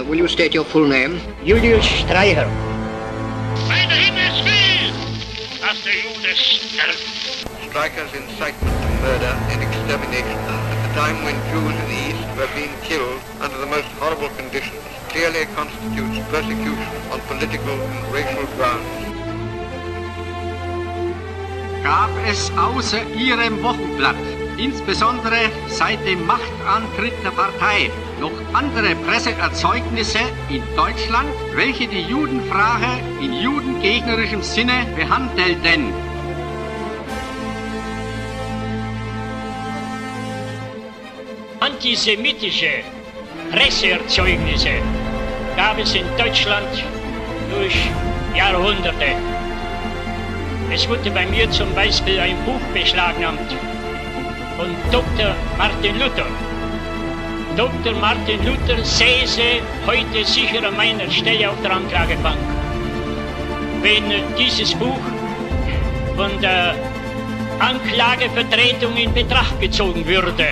Will you state your full name? Julius Streicher. Bei der Himmels will, dass der Jude stirbt. Streicher's incitement to murder and extermination at the time when Jews in the East were being killed under the most horrible conditions clearly constitutes persecution on political and racial grounds. Gab es außer Ihrem Wochenblatt, insbesondere seit dem Machtantritt der Partei, noch andere Presseerzeugnisse in Deutschland, welche die Judenfrage in judengegnerischem Sinne behandelten? Antisemitische Presseerzeugnisse gab es in Deutschland durch Jahrhunderte. Es wurde bei mir zum Beispiel ein Buch beschlagnahmt von Dr. Martin Luther. Dr. Martin Luther säße heute sicher an meiner Stelle auf der Anklagebank, wenn dieses Buch von der Anklagevertretung in Betracht gezogen würde.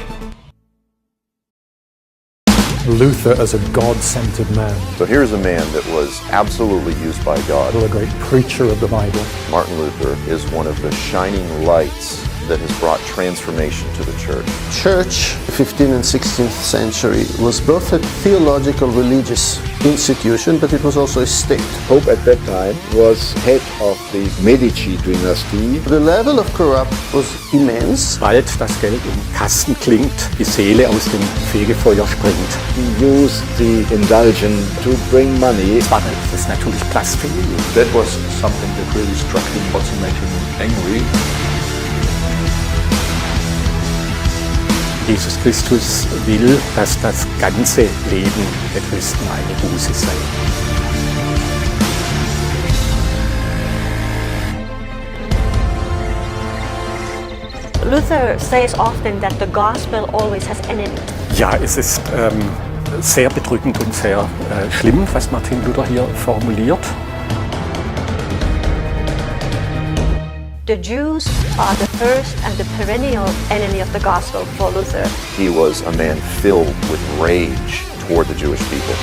Luther as a God-centered man. So here's a man that was absolutely used by God. A great preacher of the Bible. Martin Luther is one of the shining lights that has brought transformation to the church. Church, 15th and 16th century, was both a theological religious institution, but it was also a state. Pope at that time was head of the Medici dynasty. The level of corruption was immense. Bald das Geld im Kasten klingt, die Seele aus dem Fegefeuer springt. He used the indulgence to bring money. Das ist natürlich Blasphemie. That was something that really struck him, also made him angry. Jesus Christus will, dass das ganze Leben der Christen eine Buße sei. Luther says often that the gospel always has enemies. Ja, es ist sehr bedrückend und sehr schlimm, was Martin Luther hier formuliert. The Jews are the first and the perennial enemy of the gospel for Luther. He was a man filled with rage toward the Jewish people.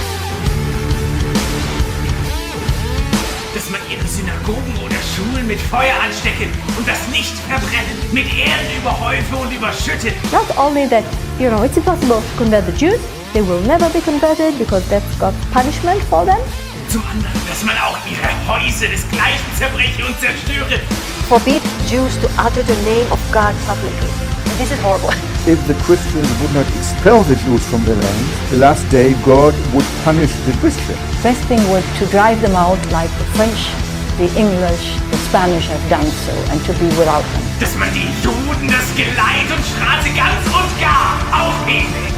Dass man ihre Synagogen oder Schulen mit Feuer anstecken und das nicht verbrennen, mit Erde überhäufe und überschüttet. Not only that, it's impossible to convert the Jews. They will never be converted because that's God's punishment for them. Zum anderen, dass man auch ihre Häuser desgleichen zerbreche und zerstöre. Forbid Jews to utter the name of God publicly. And this is horrible. If the Christians would not expel the Jews from the land, the last day God would punish the Christians. Best thing was to drive them out like the French, the English, the Spanish have done so, and to be without them. Dass man den Juden das Geleit und Straße ganz und gar aufhebe.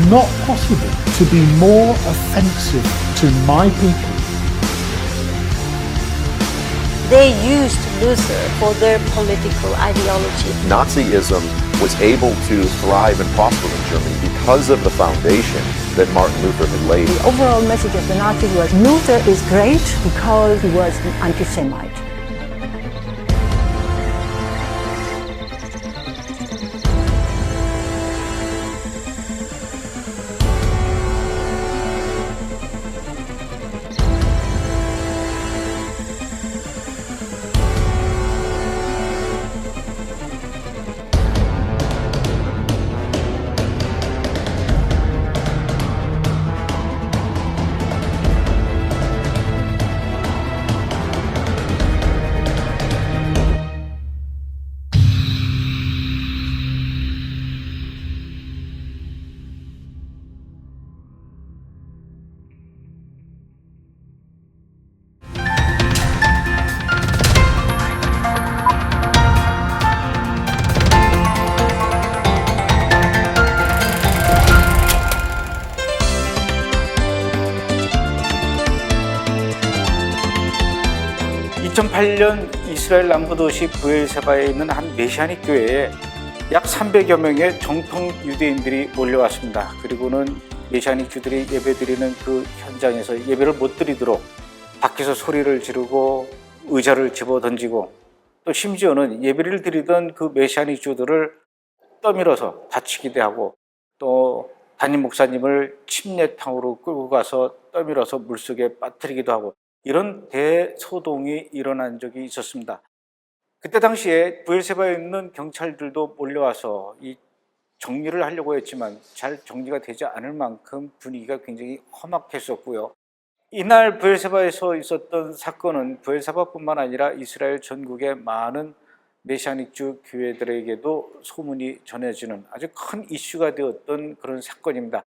Not possible to be more offensive to my people. They used Luther for their political ideology. Nazism was able to thrive and prosper in Germany because of the foundation that Martin Luther had laid. The overall message of the Nazis was Luther is great because he was an anti-Semite. 이스라엘 남부도시 브엘세바에 있는 한 메시아닉 교회에 약 300여 명의 정통 유대인들이 몰려왔습니다. 그리고는 메시아닉 주들이 예배드리는 그 현장에서 예배를 못 드리도록 밖에서 소리를 지르고 의자를 집어던지고 또 심지어는 예배를 드리던 그 메시아닉 주들을 떠밀어서 다치기도 하고 또 담임 목사님을 침례탕으로 끌고 가서 떠밀어서 물속에 빠뜨리기도 하고 이런 대소동이 일어난 적이 있었습니다. 그때 당시에 브엘세바에 있는 경찰들도 몰려와서 이 정리를 하려고 했지만 잘 정리가 되지 않을 만큼 분위기가 굉장히 험악했었고요. 이날 브엘세바에서 있었던 사건은 브엘세바뿐만 아니라 이스라엘 전국의 많은 메시아닉주 교회들에게도 소문이 전해지는 아주 큰 이슈가 되었던 그런 사건입니다.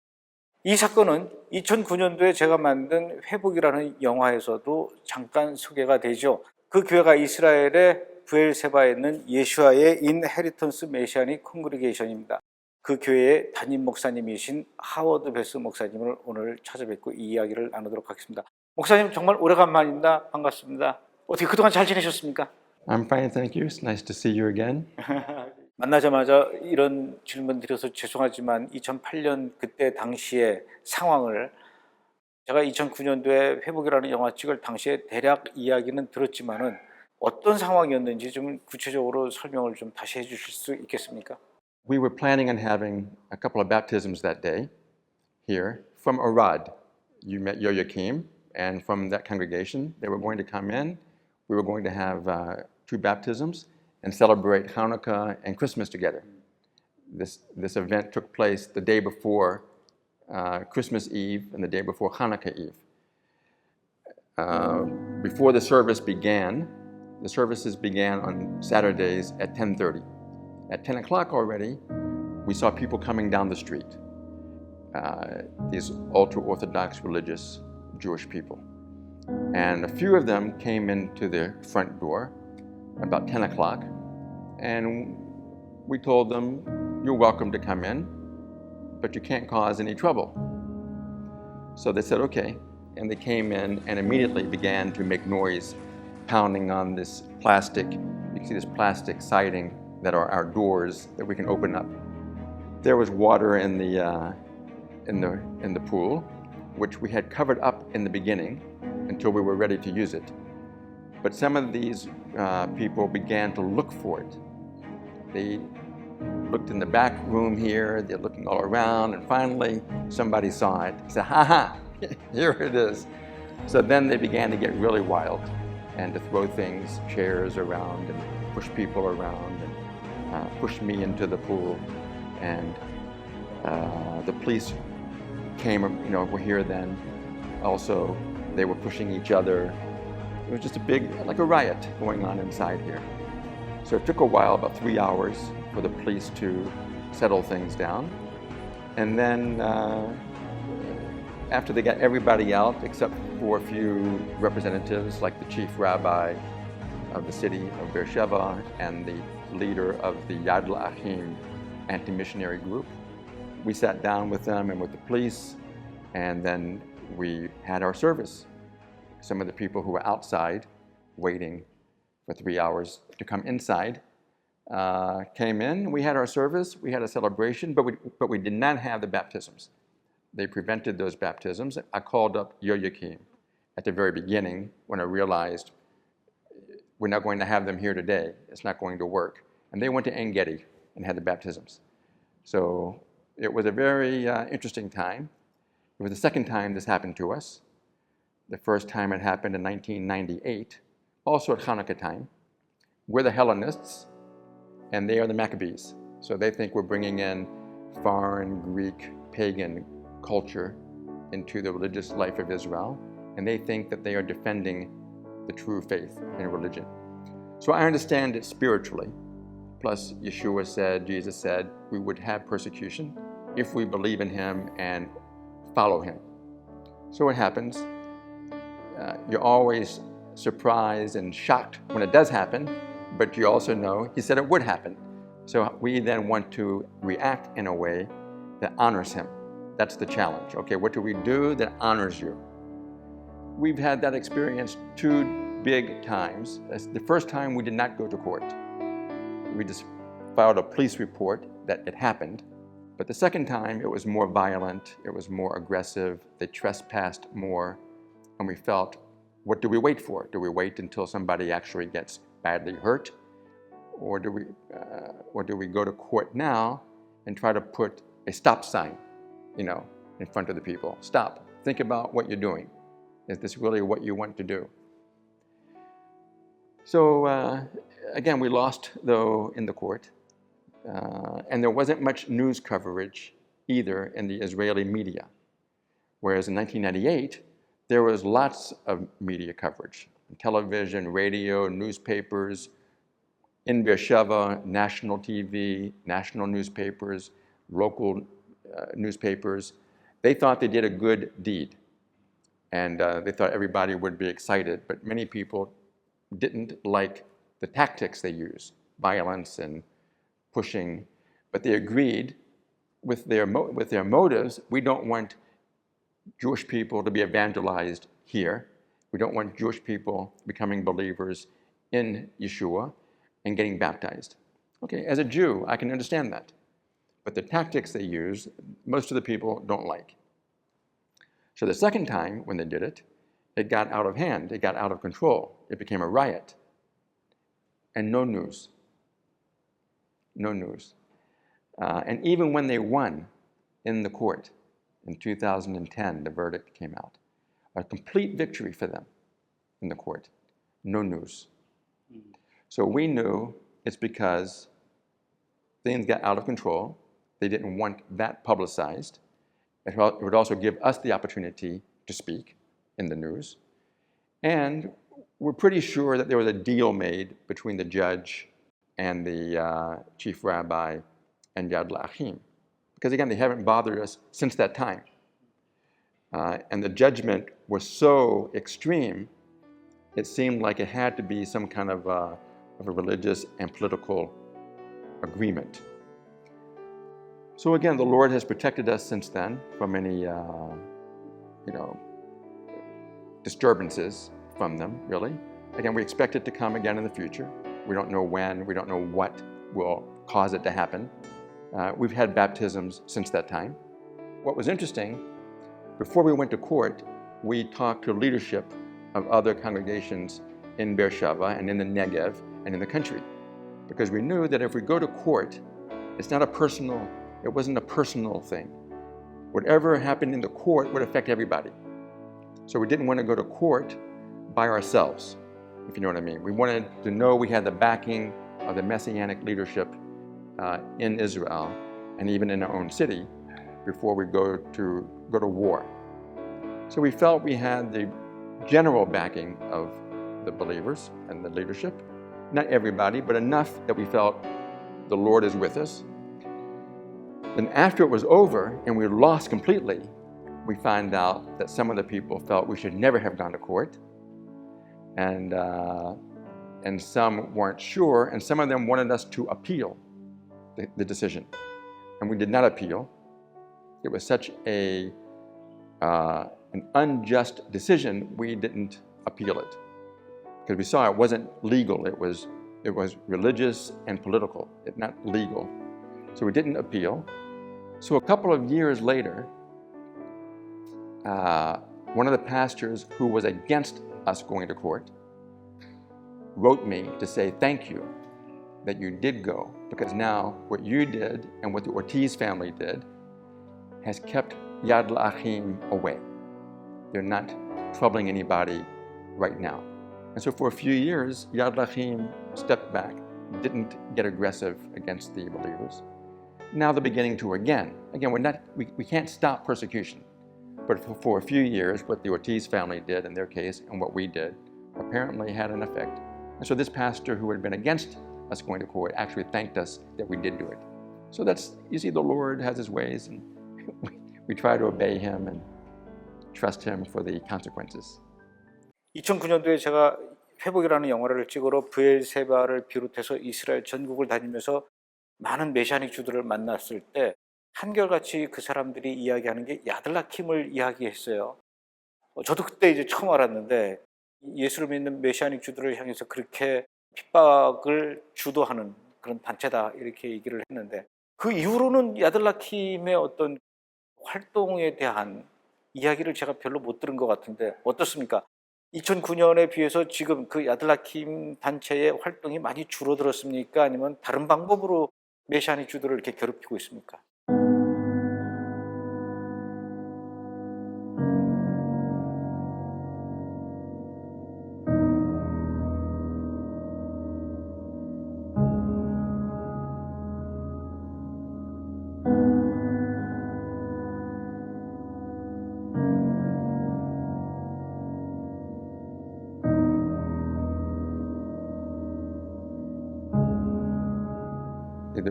이 사건은 2009년도에 제가 만든 회복이라는 영화에서도 잠깐 소개가 되죠. 그 교회가 이스라엘의 브엘세바에 있는 예슈아의 인헤리턴스 메시아닉 콩그리게이션입니다. 그 교회의 담임 목사님이신 하워드 베스 목사님을 오늘 찾아뵙고 이 이야기를 나누도록 하겠습니다. 목사님 정말 오래간만입니다. 반갑습니다. 어떻게 그동안 잘 지내셨습니까? I'm fine, thank you. It's nice to see you again. 만나자마자 이런 질문 드려서 죄송하지만 2008년 그때 당시의 상황을 제가 2009년도에 회복이라는 영화 찍을 당시에 대략 이야기는 들었지만은 어떤 상황이었는지 좀 구체적으로 설명을 좀 다시 해주실 수 있겠습니까? We were planning on having a couple of baptisms that day here from Arad. You met Yoakim, and from that congregation, they were going to come in. We were going to have 2 baptisms and celebrate Hanukkah and Christmas together. This event took place the day before Christmas Eve and the day before Hanukkah Eve. Before the services began on Saturdays at 10:30. At 10 o'clock already, we saw people coming down the street, these ultra-Orthodox religious Jewish people. And a few of them came into the front door about 10 o'clock, and we told them, you're welcome to come in, but you can't cause any trouble. So they said, okay, and they came in and immediately began to make noise, pounding on this plastic, you can see this plastic siding that are our doors that we can open up. There was water in the pool, which we had covered up in the beginning until we were ready to use it. But some of these people began to look for it. They looked in the back room here, they're looking all around, and finally somebody saw it. Said, ha, here it is. So then they began to get really wild and to throw things, chairs around, and push people around, and pushed me into the pool. And the police came, were here then. Also, they were pushing each other. It was just like a riot going on inside here. So it took a while, about 3 hours, for the police to settle things down. And then after they got everybody out, except for a few representatives, like the chief rabbi of the city of Beersheba and the leader of the Yadelahim anti-missionary group, we sat down with them and with the police, and then we had our service. Some of the people who were outside waiting for 3 hours to come inside came in. We had our service, we had a celebration, but we did not have the baptisms. They prevented those baptisms. I called up Yoakim at the very beginning when I realized we're not going to have them here today. It's not going to work. And they went to En-Gedi and had the baptisms. So it was a very interesting time. It was the second time this happened to us. The first time it happened in 1998, also at Hanukkah time. We're the Hellenists, and they are the Maccabees. So they think we're bringing in foreign Greek pagan culture into the religious life of Israel, and they think that they are defending the true faith in religion. So I understand it spiritually. Plus, Jesus said, we would have persecution if we believe in him and follow him. So it happens. You're always surprised and shocked when it does happen, but you also know he said it would happen. So we then want to react in a way that honors him. That's the challenge. Okay, what do we do that honors you? We've had that experience 2 big times. The first time we did not go to court. We just filed a police report that it happened. But the second time it was more violent, it was more aggressive, they trespassed more, and we felt, what do we wait for? Do we wait until somebody actually gets badly hurt? Or do we go to court now and try to put a stop sign in front of the people. Stop. Think about what you're doing. Is this really what you want to do? So again, we lost, though, in the court. And there wasn't much news coverage either in the Israeli media. Whereas in 1998, there was lots of media coverage. Television, radio, newspapers, in Beersheba, national TV, national newspapers, local newspapers. They thought they did a good deed. And they thought everybody would be excited. But many people didn't like the tactics they use, violence and pushing. But they agreed with their motives. We don't want Jewish people to be evangelized here. We don't want Jewish people becoming believers in Yeshua and getting baptized. Okay, as a Jew, I can understand that. But the tactics they use, most of the people don't like. So the second time when they did it, it got out of hand. It got out of control. It became a riot. And no news. No news. And even when they won in the court in 2010, the verdict came out. A complete victory for them in the court. No news. So we knew it's because things got out of control. They didn't want that publicized. It would also give us the opportunity to speak in the news. And we're pretty sure that there was a deal made between the judge and the chief rabbi and Yadelahim. Because again, they haven't bothered us since that time. And the judgment was so extreme, it seemed like it had to be some kind of a religious and political agreement. So again, the Lord has protected us since then from any, disturbances from them, really. Again, we expect it to come again in the future. We don't know when, we don't know what will cause it to happen. We've had baptisms since that time. What was interesting, before we went to court, we talked to leadership of other congregations in Beersheba and in the Negev and in the country. Because we knew that if we go to court, it wasn't a personal thing. Whatever happened in the court would affect everybody. So we didn't want to go to court by ourselves, if you know what I mean. We wanted to know we had the backing of the Messianic leadership in Israel and even in our own city before we go to war. So we felt we had the general backing of the believers and the leadership. Not everybody, but enough that we felt the Lord is with us. Then after it was over and we lost completely, we found out that some of the people felt we should never have gone to court. And some weren't sure, and some of them wanted us to appeal the decision. And we did not appeal. It was such an unjust decision, we didn't appeal it. Because we saw it wasn't legal, it was religious and political, not legal. So we didn't appeal. So a couple of years later, one of the pastors who was against us going to court wrote me to say thank you that you did go, because now what you did and what the Ortiz family did has kept Yadelahim away. They're not troubling anybody right now. And so for a few years, Yadelahim stepped back, didn't get aggressive against the believers. Now they're beginning to again. Again, we can't stop persecution. But for a few years, what the Ortiz family did in their case and what we did apparently had an effect. And so this pastor who had been against us going to court actually thanked us that we did do it. So you see, the Lord has his ways, and we try to obey him and trust him for the consequences. 2009년도에 제가 회복이라는 영화를 찍으러 브엘세바를 비롯해서 이스라엘 전국을 다니면서 많은 메시아닉 주들을 만났을 때 한결같이 그 사람들이 이야기하는 게 야들라힘을 이야기했어요. 저도 그때 이제 처음 알았는데 예수를 믿는 메시아닉 주들을 향해서 그렇게 핍박을 주도하는 그런 단체다 이렇게 얘기를 했는데 그 이후로는 야들라힘의 어떤 활동에 대한 이야기를 제가 별로 못 들은 것 같은데 어떻습니까? 2009년에 비해서 지금 그 야들라힘 단체의 활동이 많이 줄어들었습니까? 아니면 다른 방법으로 메시아닉 주들을 이렇게 괴롭히고 있습니까?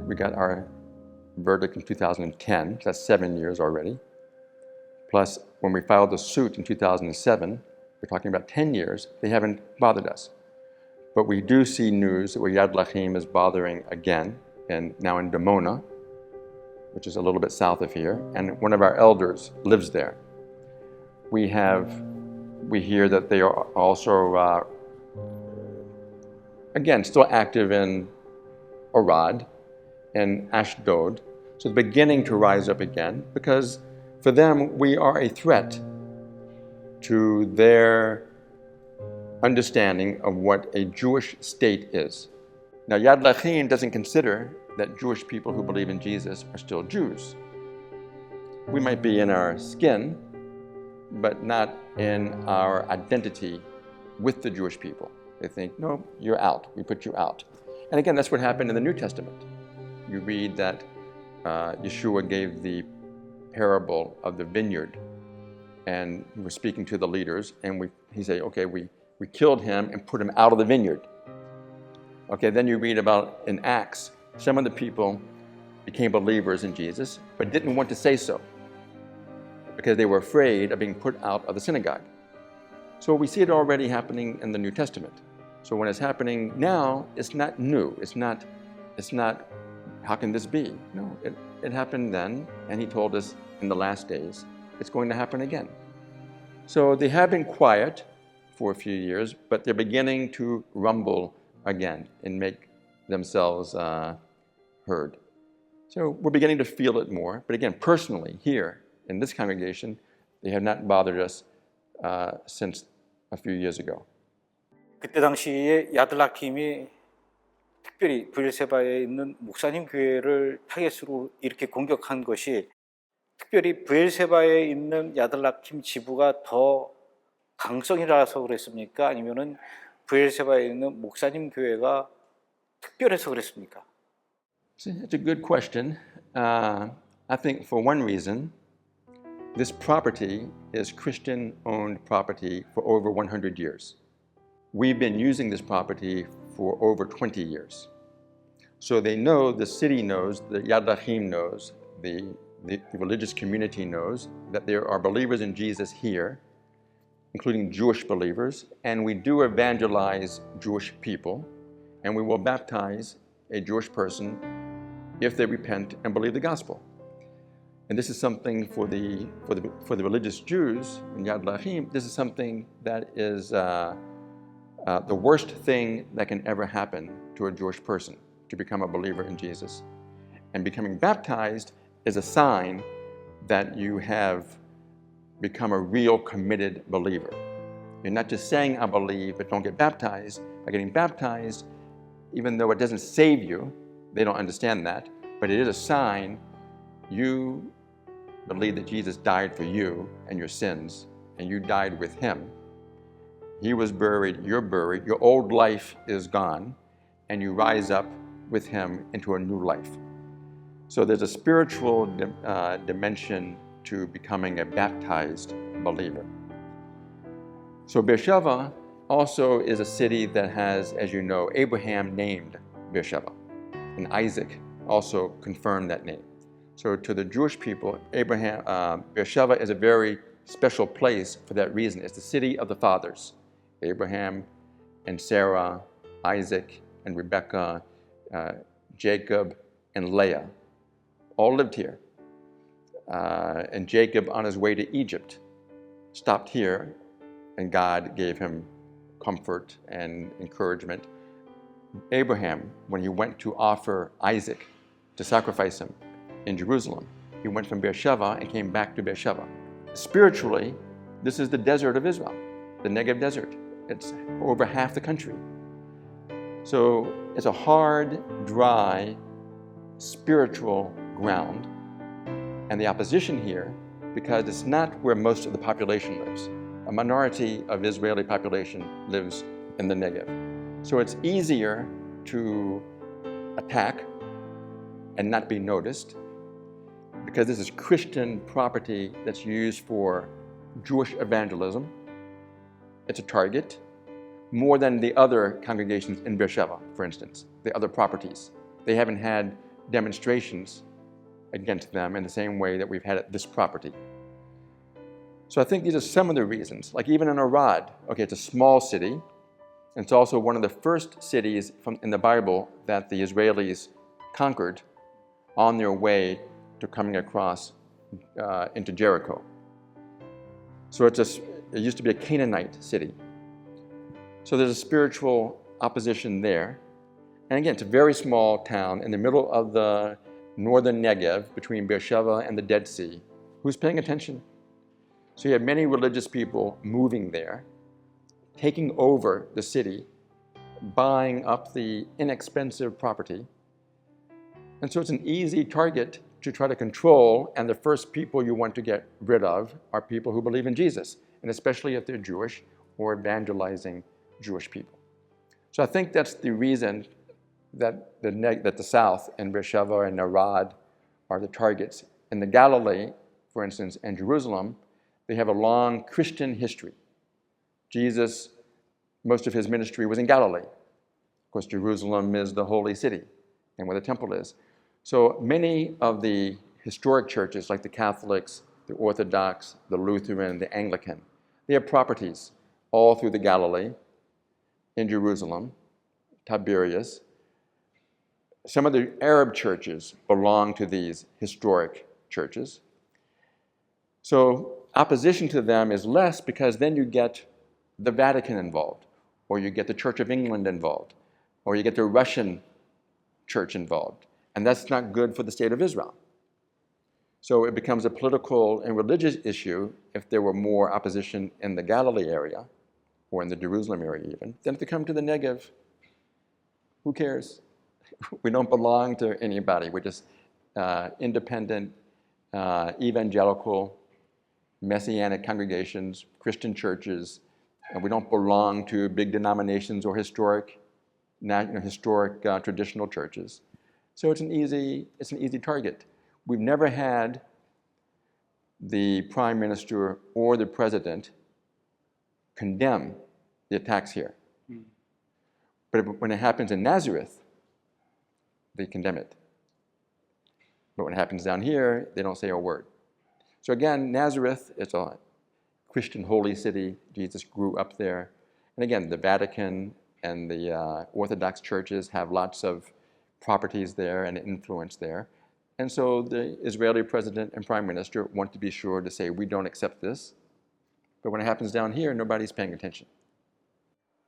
we got our verdict in 2010, that's 7 years already. Plus, when we filed the suit in 2007, we're talking about 10 years, they haven't bothered us. But we do see news that where Yaddlahem is bothering again, and now in Dimona, which is a little bit south of here, and one of our elders lives there. We hear that they are also, again, still active in Arad and Ashdod. So they're beginning to rise up again, because for them, we are a threat to their understanding of what a Jewish state is. Now, Yaddlahem doesn't consider that Jewish people who believe in Jesus are still Jews. We might be in our skin, but not in our identity with the Jewish people. They think, no, you're out, we put you out. And again, that's what happened in the New Testament. You read that Yeshua gave the parable of the vineyard, and he was speaking to the leaders, and he said, okay, we killed him and put him out of the vineyard. Okay, then you read about in Acts, some of the people became believers in Jesus, but didn't want to say so because they were afraid of being put out of the synagogue. So we see it already happening in the New Testament. So when it's happening now, it's not new. It's not, how can this be? No, it happened then, and he told us in the last days, it's going to happen again. So they have been quiet for a few years, but they're beginning to rumble again and make themselves heard. So we're beginning to feel it more. But again, personally, here in this congregation, they have not bothered us since a few years ago. 그때 당시에 야들라힘이 특별히 브엘세바에 있는 목사님 교회를 타겟으로 이렇게 공격한 것이 특별히 브엘세바에 있는 야들라힘 지부가 더 강성이라서 그랬습니까? 아니면은 브엘세바에 있는 목사님 교회가 특별해서 그랬습니까? It's a good question. I think for one reason, this property is Christian-owned property for over 100 years. We've been using this property for over 20 years. So they know, the city knows, the Yaddlahem knows, the religious community knows that there are believers in Jesus here, including Jewish believers, and we do evangelize Jewish people, and we will baptize a Jewish person if they repent and believe the gospel. And this is something for the religious Jews in Yaddlahem, this is something that is the worst thing that can ever happen to a Jewish person, to become a believer in Jesus. And becoming baptized is a sign that you have become a real committed believer. You're not just saying I believe, but don't get baptized. By getting baptized, even though it doesn't save you, they don't understand that, but it is a sign you believe that Jesus died for you and your sins, and you died with him. He was buried, you're buried, your old life is gone, and you rise up with him into a new life. So there's a spiritual dimension to becoming a baptized believer. So Beersheba also is a city that has, as you know, Abraham named Beersheba, and Isaac also confirmed that name. So to the Jewish people, Beersheba is a very special place for that reason. It's the city of the fathers, Abraham and Sarah, Isaac and Rebekah, Jacob and Leah, all lived here. And Jacob, on his way to Egypt, stopped here, and God gave him comfort and encouragement. Abraham, when he went to offer Isaac to sacrifice him in Jerusalem, he went from Beersheba and came back to Beersheba. Spiritually, this is the desert of Israel, the Negev desert. It's over half the country. So it's a hard, dry, spiritual ground. And the opposition here, because it's not where most of the population lives. A minority of Israeli population lives in the Negev. So it's easier to attack and not be noticed, because this is Christian property that's used for Jewish evangelism. It's a target more than the other congregations in Beersheba, for instance, the other properties. They haven't had demonstrations against them in the same way that we've had at this property. So I think these are some of the reasons. Like even in Arad, okay, it's a small city. It's also one of the first cities in the Bible that the Israelis conquered on their way to coming across into Jericho. So it used to be a Canaanite city. So there's a spiritual opposition there. And again, it's a very small town in the middle of the northern Negev between Beersheba and the Dead Sea. Who's paying attention? So you have many religious people moving there, taking over the city, buying up the inexpensive property. And so it's an easy target to try to control, and the first people you want to get rid of are people who believe in Jesus, and especially if they're Jewish or evangelizing Jewish people. So I think that's the reason that the South and Beersheba and Arad are the targets. In the Galilee, for instance, and Jerusalem, they have a long Christian history. Jesus, most of his ministry was in Galilee. Of course, Jerusalem is the holy city and where the temple is. So many of the historic churches, like the Catholics, the Orthodox, the Lutheran, the Anglican, they have properties all through the Galilee, in Jerusalem, Tiberias. Some of the Arab churches belong to these historic churches. So opposition to them is less because then you get the Vatican involved, or you get the Church of England involved, or you get the Russian church involved. And that's not good for the state of Israel. So it becomes a political and religious issue if there were more opposition in the Galilee area, or in the Jerusalem area even. Then if they come to the Negev, who cares? We don't belong to anybody. We're just independent, evangelical, messianic congregations, Christian churches, and we don't belong to big denominations or historic traditional churches. So it's an easy target. We've never had the prime minister or the president condemn the attacks here. But when it happens in Nazareth, they condemn it. But when it happens down here, they don't say a word. So again, Nazareth is a Christian holy city. Jesus grew up there. And again, the Vatican and the Orthodox churches have lots of properties there and influence there. And so the Israeli president and prime minister want to be sure to say, we don't accept this. But when it happens down here, nobody's paying attention.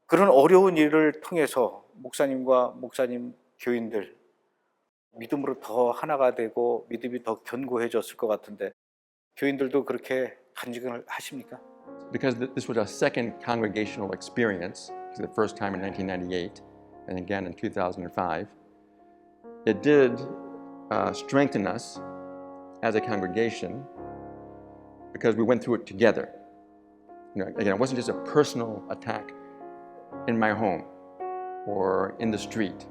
그런 어려운 일을 통해서 목사님과 목사님 교인들 믿음으로 더 하나가 되고 믿음이 더 견고해졌을 것 같은데 교인들도 그렇게 간증을 하십니까? Because this was our second congregational experience, the first time in 1998 and again in 2005, it did strengthen us as a congregation because we went through it together. Again, it wasn't just a personal attack in my home or in the street.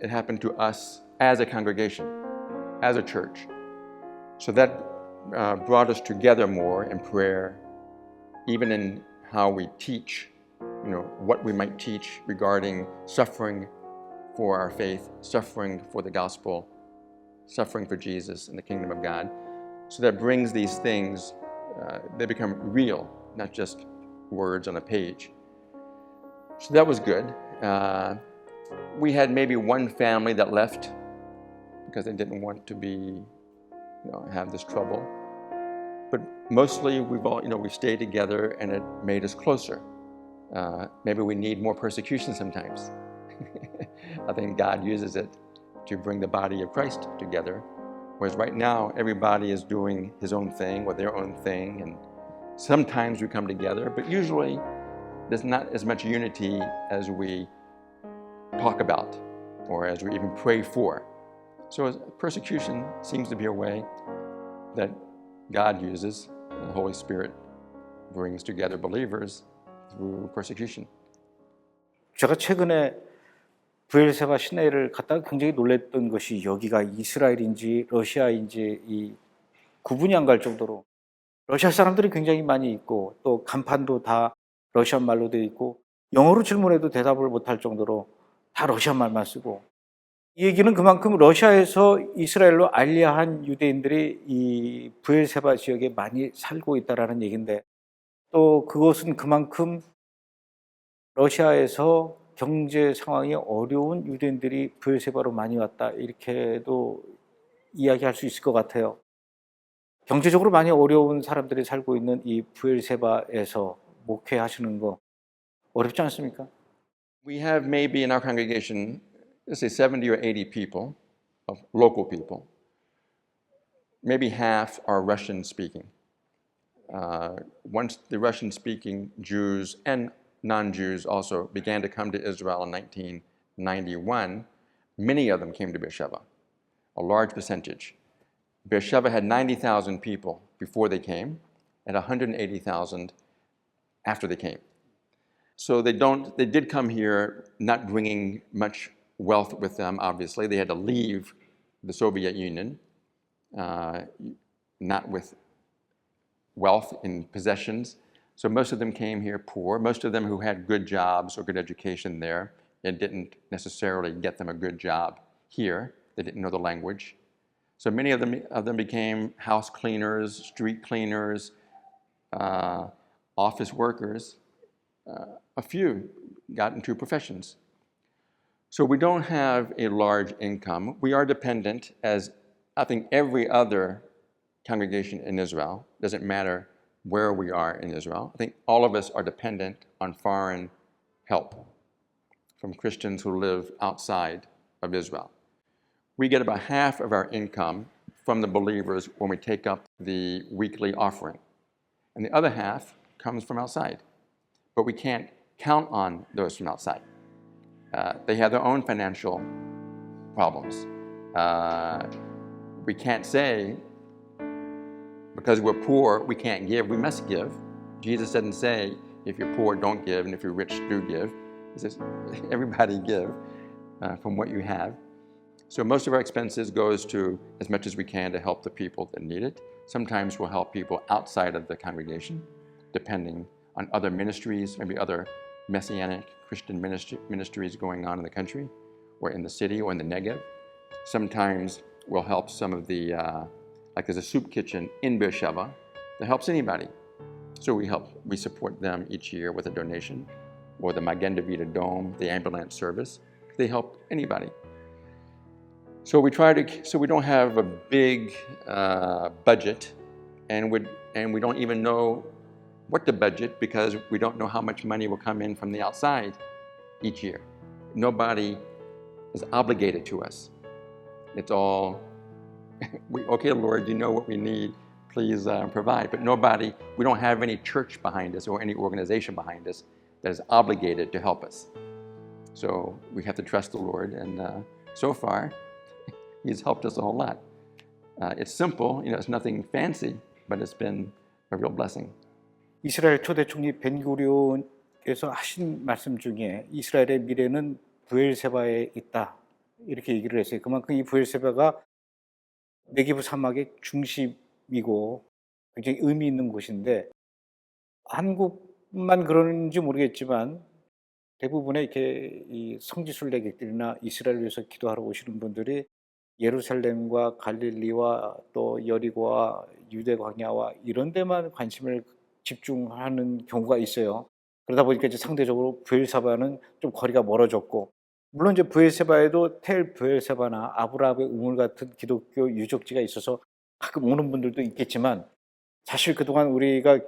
It happened to us as a congregation, as a church. So that brought us together more in prayer, even in how we teach, what we might teach regarding suffering for our faith, suffering for the gospel, suffering for Jesus and the kingdom of God. So that brings these things, they become real, not just words on a page. So that was good. We had maybe one family that left because they didn't want to be, have this trouble. But mostly we stayed together and it made us closer. Maybe we need more persecution sometimes. I think God uses it to bring the body of Christ together. Whereas right now, everybody is doing his own thing or their own thing. And sometimes we come together, but usually there's not as much unity as we talk about or as we even pray for. So persecution seems to be a way that God uses, and the Holy Spirit brings together believers through persecution. 제가 최근에 브엘세바 시내를 갔다가 굉장히 놀랐던 것이 여기가 이스라엘인지 러시아인지 이 구분이 안 갈 정도로 러시아 사람들이 굉장히 많이 있고 또 간판도 다 러시아 말로 되어 있고 영어로 질문해도 대답을 못할 정도로 다 러시아 말만 쓰고 이 얘기는 그만큼 러시아에서 이스라엘로 알리아한 유대인들이 이 브엘세바 지역에 많이 살고 있다라는 얘기인데, 또 그것은 그만큼 러시아에서 경제 상황이 어려운 유대인들이 브엘세바로 많이 왔다, 이렇게도 이야기할 수 있을 것 같아요. 경제적으로 많이 어려운 사람들이 살고 있는 이 브엘세바에서 목회하시는 거 어렵지 않습니까? We have maybe in our congregation, let's say 70 or 80 people, of local people. Maybe half are Russian speaking. Once the Russian speaking Jews and non-Jews also began to come to Israel in 1991, many of them came to Beersheba, a large percentage. Beersheba had 90,000 people before they came and 180,000 after they came. So they did come here not bringing much wealth with them, obviously. They had to leave the Soviet Union, not with wealth in possessions. So most of them came here poor. Most of them who had good jobs or good education there, it didn't necessarily get them a good job here. They didn't know the language. So many of them became house cleaners, street cleaners, office workers. A few got into professions. So we don't have a large income. We are dependent, as I think every other congregation in Israel, doesn't matter where we are in Israel. I think all of us are dependent on foreign help from Christians who live outside of Israel. We get about half of our income from the believers when we take up the weekly offering. And the other half comes from outside. But we can't count on those from outside. They have their own financial problems. We can't say, because we're poor, we can't give. We must give. Jesus doesn't say, if you're poor, don't give, and if you're rich, do give. He says, everybody give from what you have. So most of our expenses goes to as much as we can to help the people that need it. Sometimes we'll help people outside of the congregation, depending on other ministries, maybe other Messianic Christian ministries going on in the country, or in the city, or in the Negev. Sometimes we'll help some of the, like there's a soup kitchen in Beersheba that helps anybody. So we support them each year with a donation, or the Magen David Dome, the ambulance service. They help anybody. So we don't have a big budget, and we don't even know what to budget because we don't know how much money will come in from the outside each year. Nobody is obligated to us. It's all, okay, Lord, you know what we need, please provide. But we don't have any church behind us or any organization behind us that is obligated to help us. So we have to trust the Lord, and so far, He's helped us a whole lot. It's simple, it's nothing fancy, but it's been a real blessing. 이스라엘 초대 총리 벤구리온께서 하신 말씀 중에 이스라엘의 미래는 브엘세바에 있다, 이렇게 얘기를 했어요. 그만큼 이 브엘세바가 네게브 사막의 중심이고 굉장히 의미 있는 곳인데, 한국만 그러는지 모르겠지만 대부분의 이렇게 이 성지순례객들이나 이스라엘을 위해서 기도하러 오시는 분들이 예루살렘과 갈릴리와 또 여리고와 유대 광야와 이런 데만 관심을 집중하는 경우가 있어요. 그러다 보니까 이제 상대적으로 브엘세바는 좀 거리가 멀어졌고, 물론 이제 브엘세바에도 텔 브엘세바나 아브라함의 우물 같은 기독교 유적지가 있어서 가끔 오는 분들도 있겠지만, 사실 그동안 우리가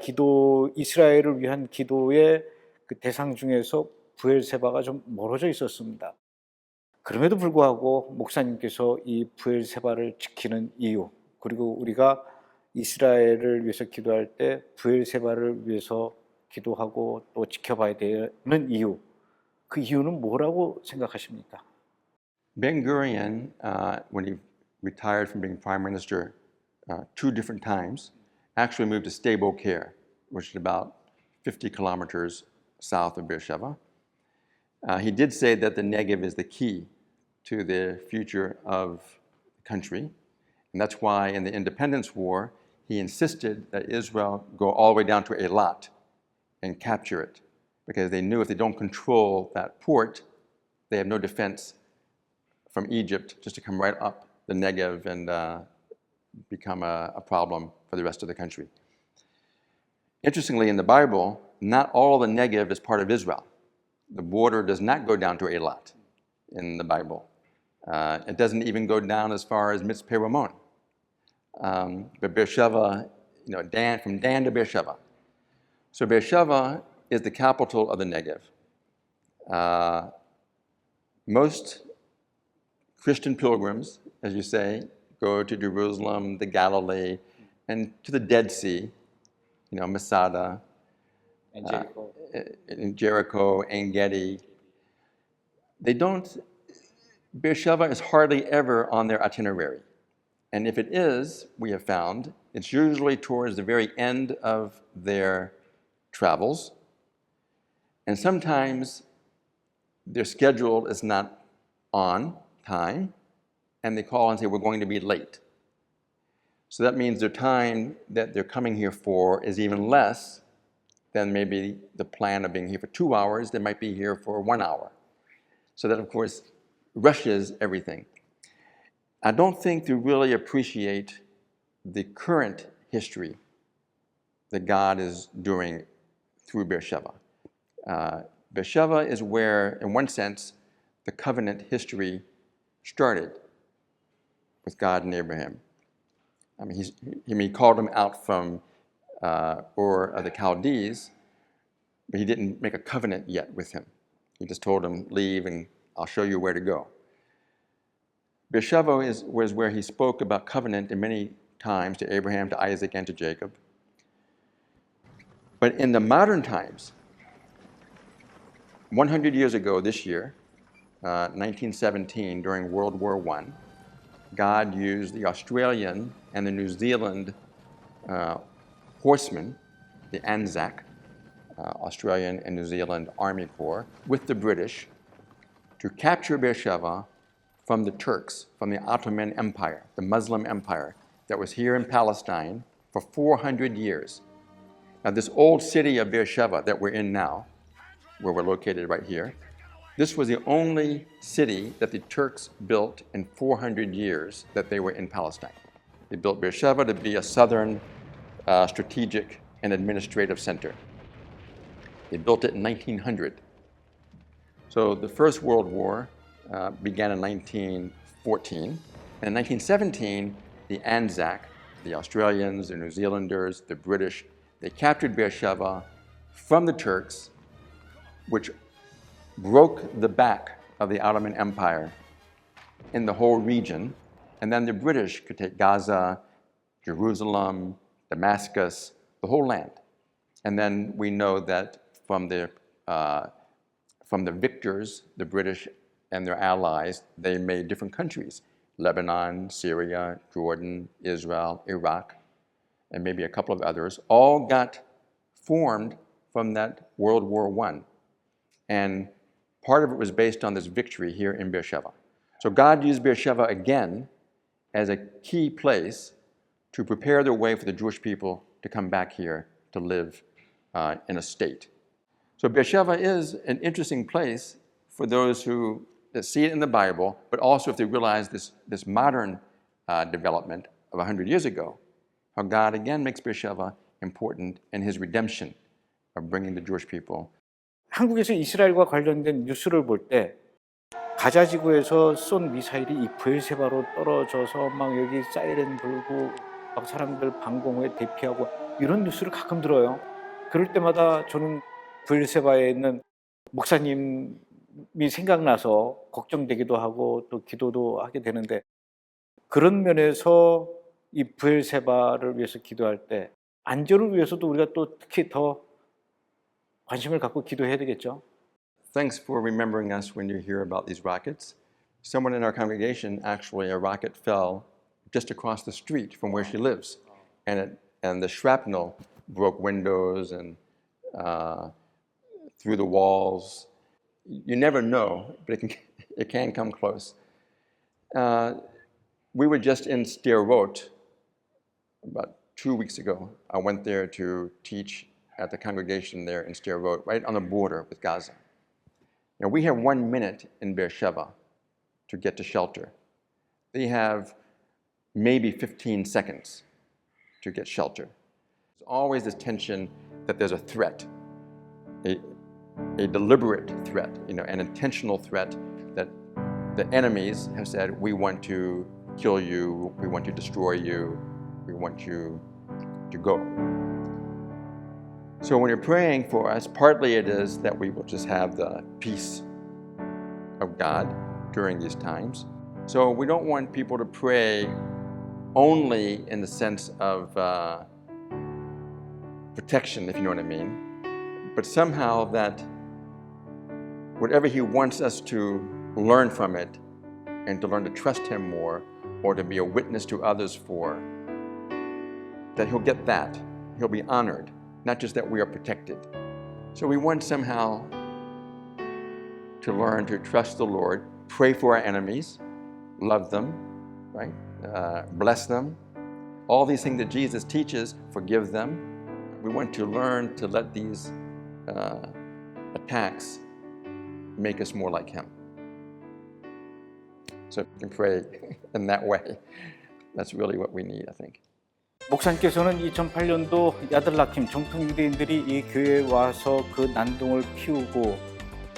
이스라엘을 위한 기도의 그 대상 중에서 브엘세바가 좀 멀어져 있었습니다. 그럼에도 불구하고 목사님께서 이 브엘세바를 지키는 이유, 그리고 우리가 이스라엘을 위해서 기도할 때 브엘세바를 위해서 기도하고 또 지켜봐야 되는 이유, 그 이유는 뭐라고 생각하십니까? Ben-Gurion, when he retired from being prime minister 2 different times, actually moved to Sde-Boker, which is about 50 kilometers south of Beersheba. He did say that the Negev is the key to the future of the country. And that's why in the Independence War, he insisted that Israel go all the way down to Eilat and capture it, because they knew if they don't control that port, they have no defense from Egypt just to come right up the Negev and become a problem for the rest of the country. Interestingly, in the Bible, not all the Negev is part of Israel. The border does not go down to Eilat in the Bible. It doesn't even go down as far as Mitzpeh Ramon. But Beersheba, from Dan to Beersheba. So Beersheba is the capital of the Negev. Most Christian pilgrims, as you say, go to Jerusalem, the Galilee, and to the Dead Sea, Masada, and Jericho, En Gedi. Beersheba is hardly ever on their itinerary. And if it is, we have found, it's usually towards the very end of their travels. And sometimes their schedule is not on time, and they call and say, we're going to be late. So that means their time that they're coming here for is even less than maybe the plan of being here for 2 hours. They might be here for 1 hour. So that, of course, rushes everything. I don't think they really appreciate the current history that God is doing through Beersheba. Beersheba is where, in one sense, the covenant history started with God and Abraham. I mean, he called him out from Ur of the Chaldees, but he didn't make a covenant yet with him. He just told him, leave and I'll show you where to go. Beersheba was where he spoke about covenant in many times to Abraham, to Isaac, and to Jacob. But in the modern times, 100 years ago this year, 1917, during World War I, God used the Australian and the New Zealand horsemen, the Anzac, Australian and New Zealand Army Corps, with the British to capture Beersheba from the Turks, from the Ottoman Empire, the Muslim Empire that was here in Palestine for 400 years. Now, this old city of Beersheba that we're in now, where we're located right here, this was the only city that the Turks built in 400 years that they were in Palestine. They built Beersheba to be a southern strategic and administrative center. They built it in 1900. So the First World War began in 1914. And in 1917, the Anzac, the Australians, the New Zealanders, the British, they captured Beersheba from the Turks, which broke the back of the Ottoman Empire in the whole region. And then the British could take Gaza, Jerusalem, Damascus, the whole land. And then we know that from the victors, the British and their allies, they made different countries: Lebanon, Syria, Jordan, Israel, Iraq, and maybe a couple of others, all got formed from that World War I. And part of it was based on this victory here in Beersheba. So God used Beersheba again as a key place to prepare the way for the Jewish people to come back here to live in a state. So Beersheba is an interesting place for those who see it in the Bible, but also if they realize this modern development of 100 years ago, how God again makes Beersheba important in his redemption of bringing the Jewish people. 한국에서 이스라엘과 관련된 뉴스를 볼 때 가자 지구에서 쏜 미사일이 이 브엘세바로 떨어져서 막 여기 사이렌 불고 막 사람들 방공호에 대피하고 이런 뉴스를 가끔 들어요. 그럴 때마다 저는 브엘세바에 있는 목사님이 생각나서 걱정되기도 하고 또 기도도 하게 되는데, 그런 면에서 이 브엘세바를 위해서 기도할 때 안전을 위해서도 우리가 또 특히 더 관심을 갖고 기도해야 되겠죠. Thanks for remembering us when you hear about these rockets. Someone in our congregation, actually, a rocket fell just across the street from where she lives, and the shrapnel broke windows and through the walls. You never know, but it can come close. We were just in Sderot about 2 weeks ago. I went there to teach at the congregation there in Sderot, right on the border with Gaza. Now, we have 1 minute in Beersheba to get to shelter. They have maybe 15 seconds to get shelter. There's always this tension that there's a threat, a deliberate threat, an intentional threat that the enemies have said, we want to kill you, we want to destroy you, we want you to go. So when you're praying for us, partly it is that we will just have the peace of God during these times. So we don't want people to pray only in the sense of protection, if you know what I mean, but somehow that whatever He wants us to learn from it and to learn to trust Him more or to be a witness to others for, that He'll get that. He'll be honored, not just that we are protected. So we want somehow to learn to trust the Lord, pray for our enemies, love them, right? Bless them. All these things that Jesus teaches, forgive them. We want to learn to let these attacks make us more like Him. So if we can pray in that way, that's really what we need, I think. 목사님께서는 2008년도 야들라힘 정통 유대인들이 이 교회에 와서 그 난동을 피우고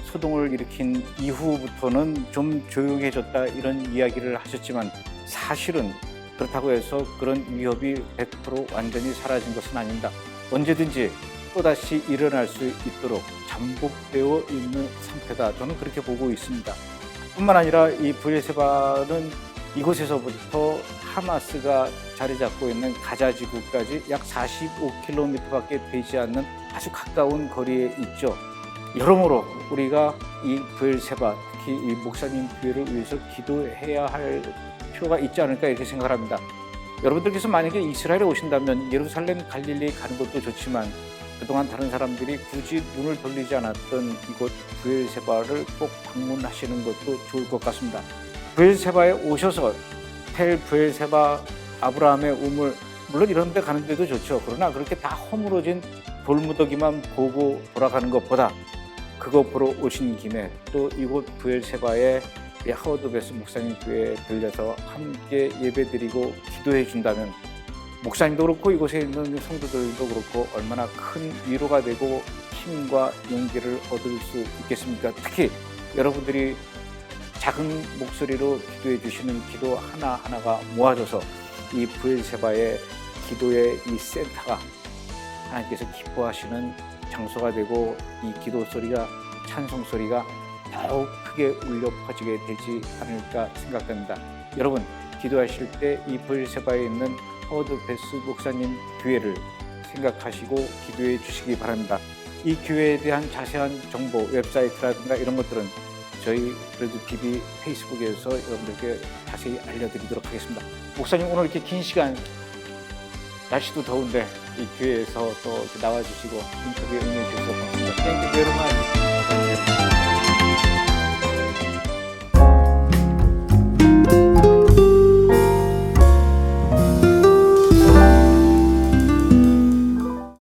소동을 일으킨 이후부터는 좀 조용해졌다 이런 이야기를 하셨지만 사실은 그렇다고 해서 그런 위협이 100% 완전히 사라진 것은 아닙니다. 언제든지 또다시 일어날 수 있도록 잠복되어 있는 상태다. 저는 그렇게 보고 있습니다. 뿐만 아니라 이 브엘세바는 이곳에서부터 하마스가 자리 잡고 있는 가자 지구까지 약 45km밖에 되지 않는 아주 가까운 거리에 있죠. 여러모로 우리가 이 브엘세바, 특히 이 목사님 교회를 위해서 기도해야 할 필요가 있지 않을까 이렇게 생각합니다. 여러분들께서 만약에 이스라엘에 오신다면 예루살렘, 갈릴리에 가는 것도 좋지만 그동안 다른 사람들이 굳이 눈을 돌리지 않았던 이곳 브엘세바를 꼭 방문하시는 것도 좋을 것 같습니다. 브엘세바에 오셔서 텔 브엘세바, 아브라함의 우물, 물론 이런 데 가는 데도 좋죠. 그러나 그렇게 다 허물어진 돌무더기만 보고 돌아가는 것보다 그거 보러 오신 김에 또 이곳 브엘세바의 하워드 베스 목사님 교회에 들려서 함께 예배드리고 기도해 준다면 목사님도 그렇고 이곳에 있는 성도들도 그렇고 얼마나 큰 위로가 되고 힘과 용기를 얻을 수 있겠습니까? 특히 여러분들이 작은 목소리로 기도해 주시는 기도 하나하나가 모아져서 이 브엘세바의 기도의 이 센터가 하나님께서 기뻐하시는 장소가 되고 이 기도 소리가 찬송 소리가 더욱 크게 울려 퍼지게 되지 않을까 생각됩니다. 여러분 기도하실 때 이 브엘세바에 있는 하워드 베스 목사님 교회를 생각하시고 기도해 주시기 바랍니다. 이 교회에 대한 자세한 정보, 웹사이트라든가 이런 것들은 저희 브래드TV 페이스북에서 여러분들께 자세히 알려드리도록 하겠습니다. 목사님 오늘 이렇게 긴 시간 날씨도 더운데 이 교회에서 또 나와주시고 인터뷰에 응해 주셔서 고맙습니다. Thank you very much.